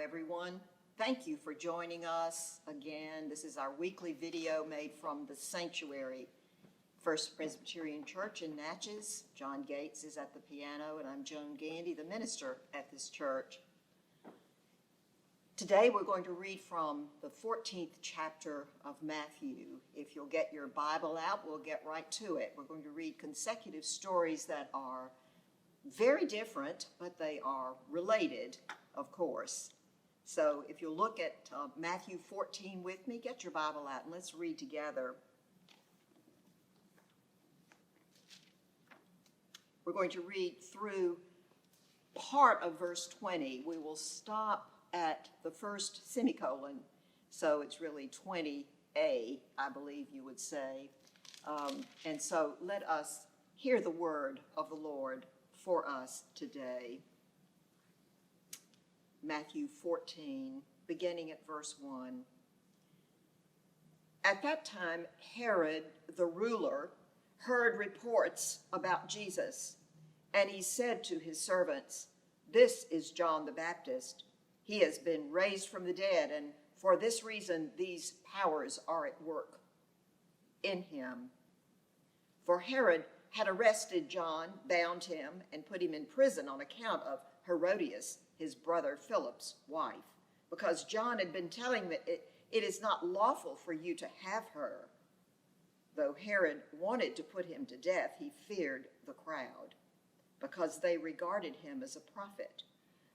everyone. Thank you for joining us again. This is our weekly video made from the sanctuary, First Presbyterian Church in Natchez. John Gates is at the piano, and I'm Joan Gandy, the minister at this church. Today we're going to read from the 14th chapter of Matthew. If you'll get your Bible out, we'll get right to it. We're going to read consecutive stories that are very different, but they are related, of course. So if you'll look at Matthew 14 with me, get your Bible out and let's read together. We're going to read through part of verse 20. We will stop at the first semicolon, so it's really 20a, I believe you would say. And so let us hear the word of the Lord for us today. Matthew 14, beginning at verse 1. At that time, Herod the ruler heard reports about Jesus, and he said to his servants, "This is John the Baptist. He has been raised from the dead, and for this reason these powers are at work in him." For Herod had arrested John, bound him, and put him in prison on account of Herodias, his brother Philip's wife, because John had been telling that it is not lawful for you to have her. Though Herod wanted to put him to death, he feared the crowd, because they regarded him as a prophet.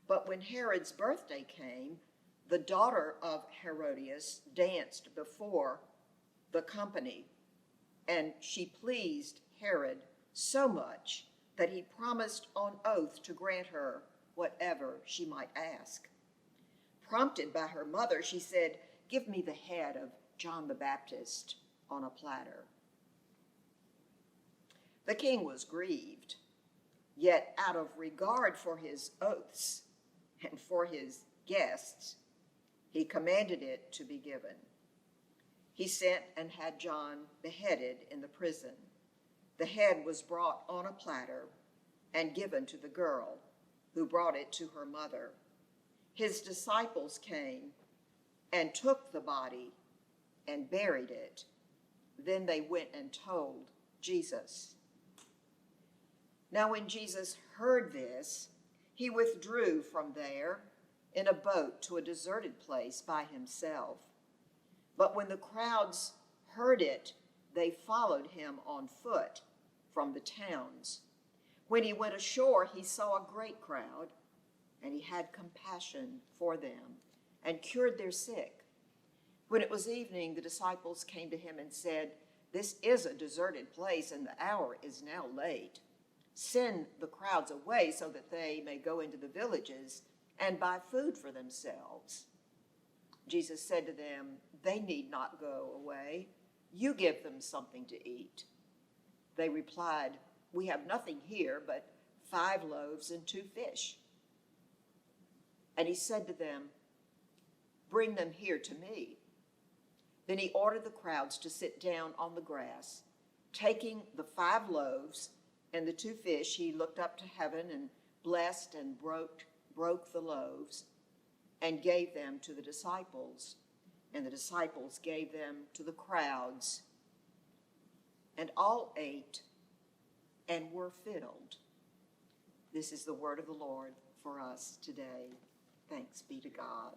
But when Herod's birthday came, the daughter of Herodias danced before the company, and she pleased Herod so much that he promised on oath to grant her whatever she might ask. Prompted by her mother, she said, "Give me the head of John the Baptist on a platter." The king was grieved, yet out of regard for his oaths and for his guests, he commanded it to be given. He sent and had John beheaded in the prison. The head was brought on a platter and given to the girl, who brought it to her mother. His disciples came and took the body and buried it. Then they went and told Jesus. Now when Jesus heard this, he withdrew from there in a boat to a deserted place by himself. But when the crowds heard it, they followed him on foot from the towns. When he went ashore, he saw a great crowd, and he had compassion for them and cured their sick. When it was evening, the disciples came to him and said, "This is a deserted place, and the hour is now late. Send the crowds away so that they may go into the villages and buy food for themselves." Jesus said to them, "They need not go away. You give them something to eat." They replied, "We have nothing here but 5 loaves and 2 fish. And he said to them, "Bring them here to me." Then he ordered the crowds to sit down on the grass. Taking the 5 loaves and the 2 fish, he looked up to heaven and blessed and broke the loaves and gave them to the disciples. And the disciples gave them to the crowds. And all ate and were filled. This is the word of the Lord for us today. Thanks be to God.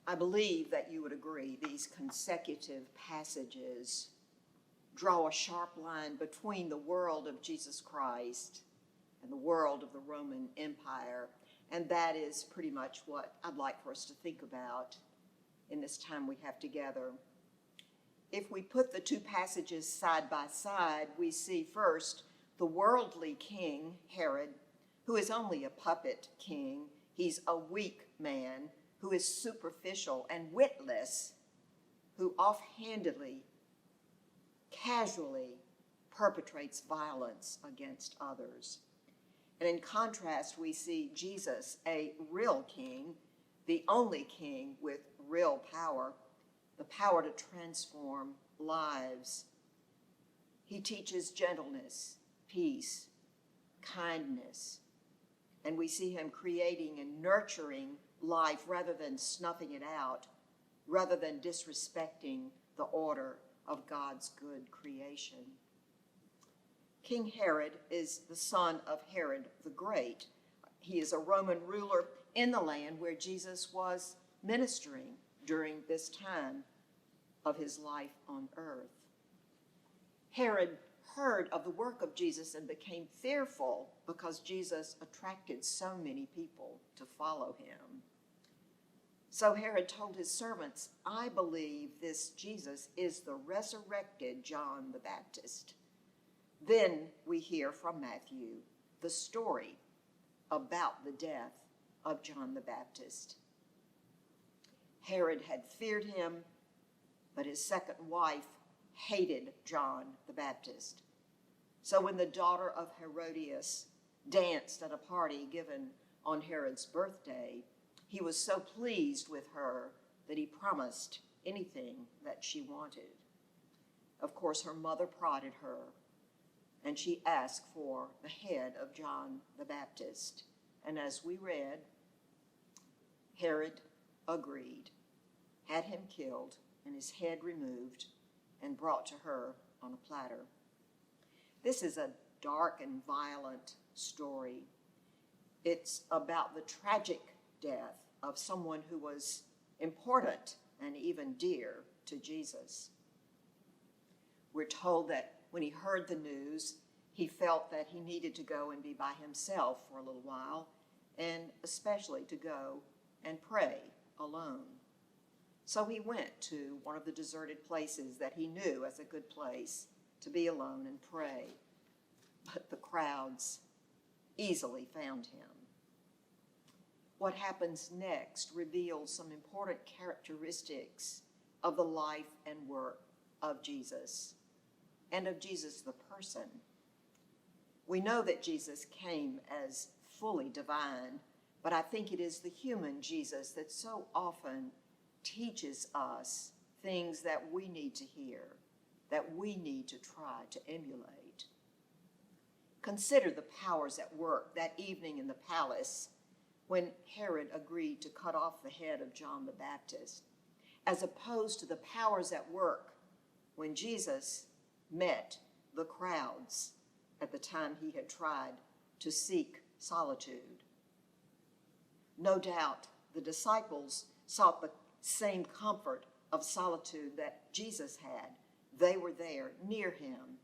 I believe that you would agree these consecutive passages draw a sharp line between the world of Jesus Christ and the world of the Roman Empire. And that is pretty much what I'd like for us to think about in this time we have together. If we put the 2 passages side by side, we see first the worldly king, Herod, who is only a puppet king. He's a weak man who is superficial and witless, who offhandedly, casually perpetrates violence against others. And in contrast, we see Jesus, a real king, the only king with real power, the power to transform lives. He teaches gentleness, peace, kindness, And we see him creating and nurturing life rather than snuffing it out, rather than disrespecting the order of God's good creation. King Herod is the son of Herod the Great. He is a Roman ruler in the land where Jesus was ministering during this time of his life on earth. Herod heard of the work of Jesus and became fearful because Jesus attracted so many people to follow him. So Herod told his servants, "I believe this Jesus is the resurrected John the Baptist." Then we hear from Matthew the story about the death of John the Baptist. Herod had feared him, but his second wife hated John the Baptist. So when the daughter of Herodias danced at a party given on Herod's birthday, he was so pleased with her that he promised anything that she wanted. Of course, her mother prodded her, and she asked for the head of John the Baptist. And as we read, Herod agreed, had him killed, and his head removed and brought to her on a platter. This is a dark and violent story. It's about the tragic death of someone who was important and even dear to Jesus. We're told that when he heard the news, he felt that he needed to go and be by himself for a little while, and especially to go and pray alone. So he went to one of the deserted places that he knew as a good place to be alone and pray. But the crowds easily found him. What happens next reveals some important characteristics of the life and work of Jesus and of Jesus the person. We know that Jesus came as fully divine, but I think it is the human Jesus that so often teaches us things that we need to hear, that we need to try to emulate. Consider the powers at work that evening in the palace when Herod agreed to cut off the head of John the Baptist, as opposed to the powers at work when Jesus met the crowds at the time he had tried to seek solitude. No doubt the disciples sought the same comfort of solitude that Jesus had. They were there near him.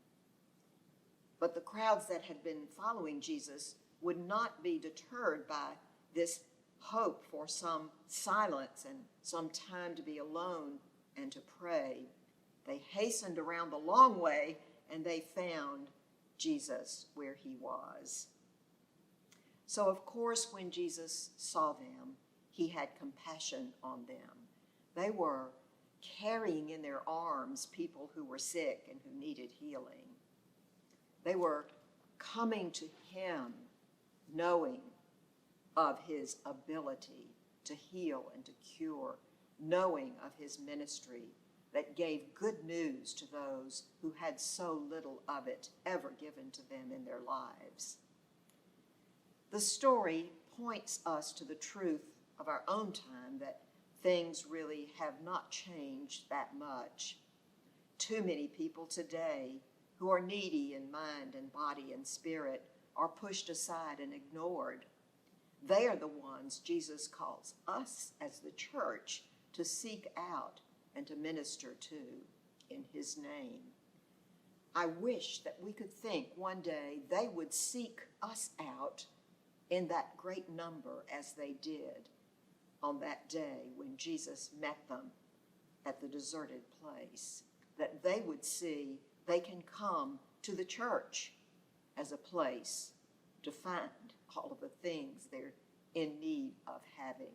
But the crowds that had been following Jesus would not be deterred by this hope for some silence and some time to be alone and to pray. They hastened around the long way and they found Jesus where he was. So, of course, when Jesus saw them, he had compassion on them. They were carrying in their arms people who were sick and who needed healing. They were coming to him knowing of his ability to heal and to cure, knowing of his ministry that gave good news to those who had so little of it ever given to them in their lives. The story points us to the truth of our own time that things really have not changed that much. Too many people today who are needy in mind and body and spirit are pushed aside and ignored. They are the ones Jesus calls us as the church to seek out and to minister to in his name. I wish that we could think one day they would seek us out in that great number as they did on that day when Jesus met them at the deserted place, that they would see they can come to the church as a place to find all of the things they're in need of having.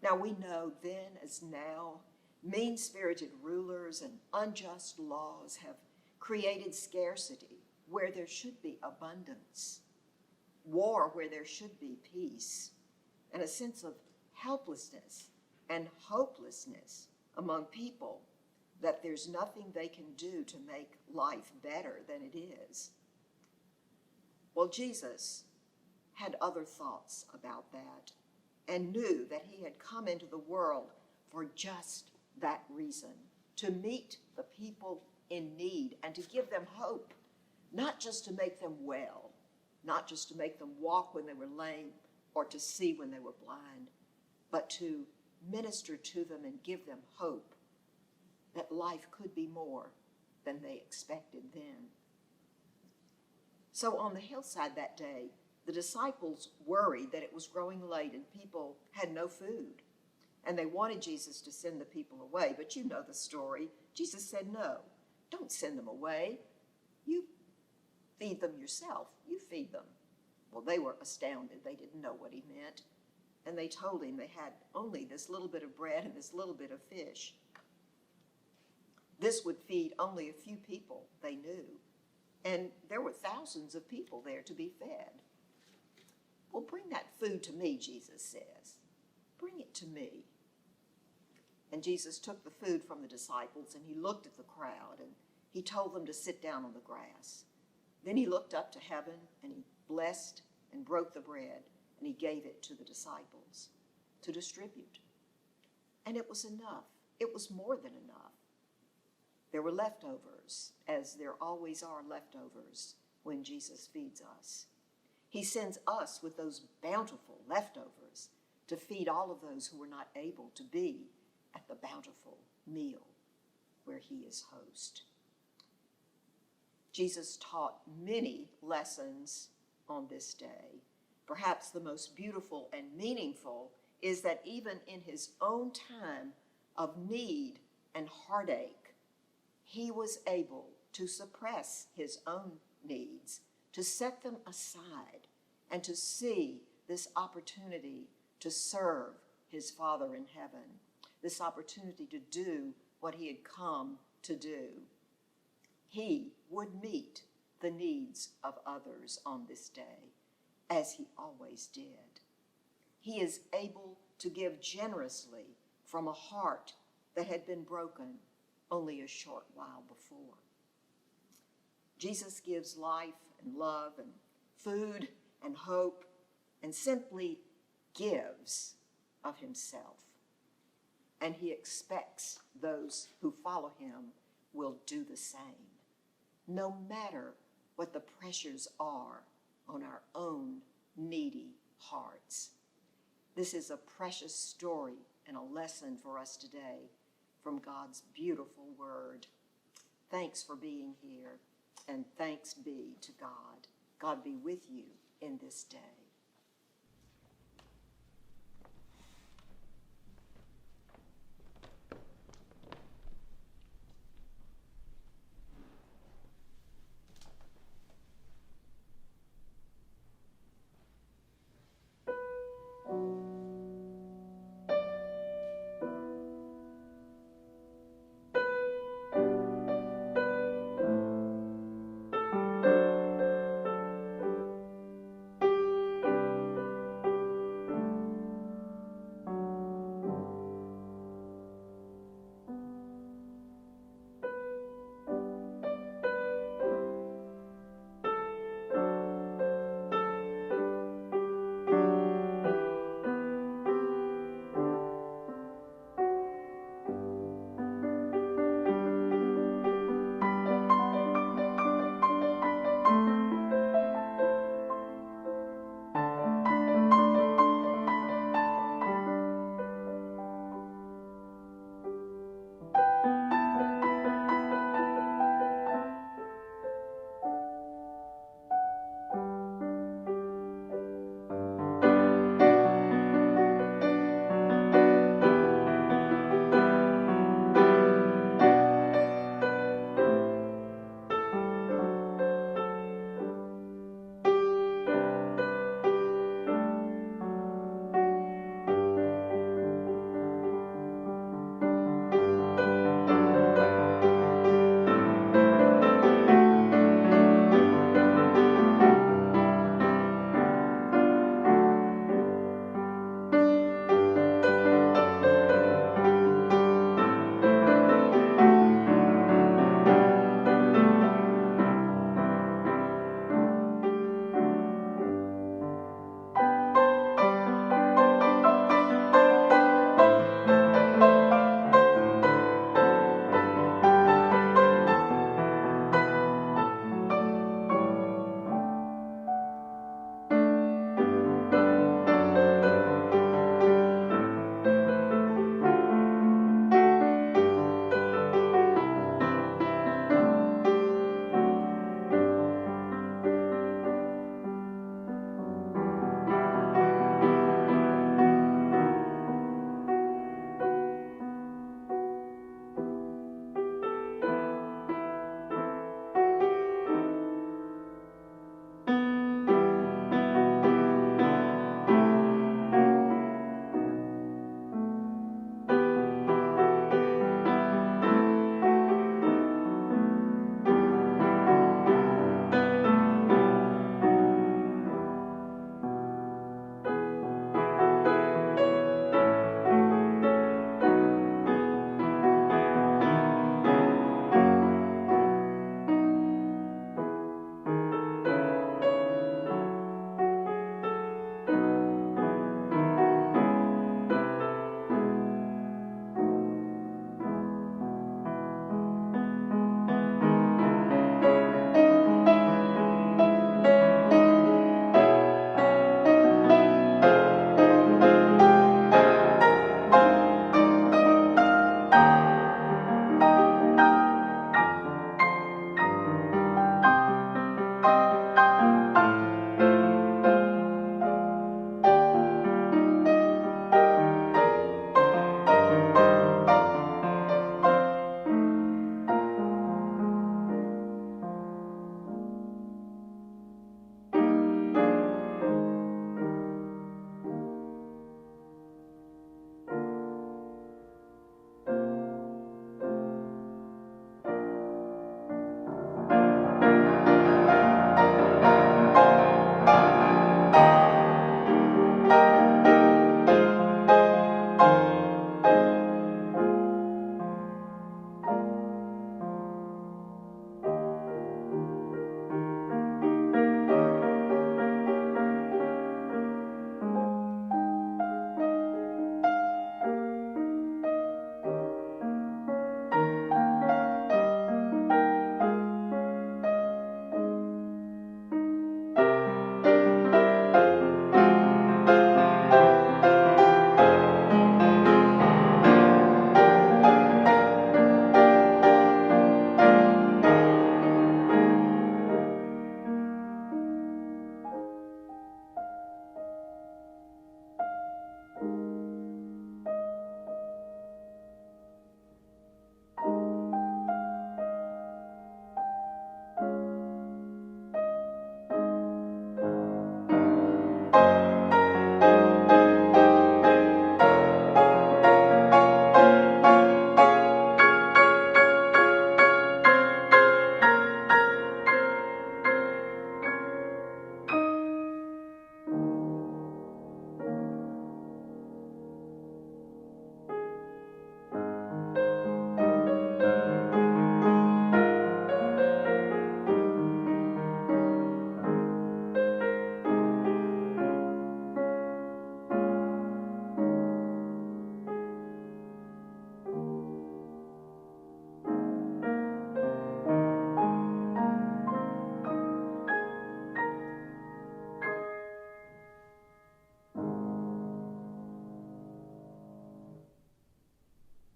Now we know then as now, mean-spirited rulers and unjust laws have created scarcity where there should be abundance, war where there should be peace, and a sense of helplessness and hopelessness among people that there's nothing they can do to make life better than it is. Well, Jesus had other thoughts about that and knew that he had come into the world for just that reason, to meet the people in need and to give them hope, not just to make them well, not just to make them walk when they were lame or to see when they were blind, but to minister to them and give them hope that life could be more than they expected then. So on the hillside that day, the disciples worried that it was growing late and people had no food. And they wanted Jesus to send the people away. But you know the story. Jesus said, no, don't send them away. You feed them yourself. You feed them. Well, they were astounded. They didn't know what he meant. And they told him they had only this little bit of bread and this little bit of fish. This would feed only a few people, they knew. And there were thousands of people there to be fed. Well, bring that food to me, Jesus says. Bring it to me. And Jesus took the food from the disciples and he looked at the crowd and he told them to sit down on the grass. Then he looked up to heaven and he blessed and broke the bread and he gave it to the disciples to distribute. And it was enough. It was more than enough. There were leftovers, as there always are leftovers when Jesus feeds us. He sends us with those bountiful leftovers to feed all of those who were not able to be at the bountiful meal where he is host. Jesus taught many lessons on this day. Perhaps the most beautiful and meaningful is that even in his own time of need and heartache, he was able to suppress his own needs, to set them aside, and to see this opportunity to serve his Father in heaven, this opportunity to do what he had come to do. He would meet the needs of others on this day, as he always did. He is able to give generously from a heart that had been broken only a short while before. Jesus gives life and love and food and hope and simply gives of himself. And he expects those who follow him will do the same, no matter what the pressures are on our own needy hearts. This is a precious story and a lesson for us today from God's beautiful word. Thanks for being here, and thanks be to God. God be with you in this day.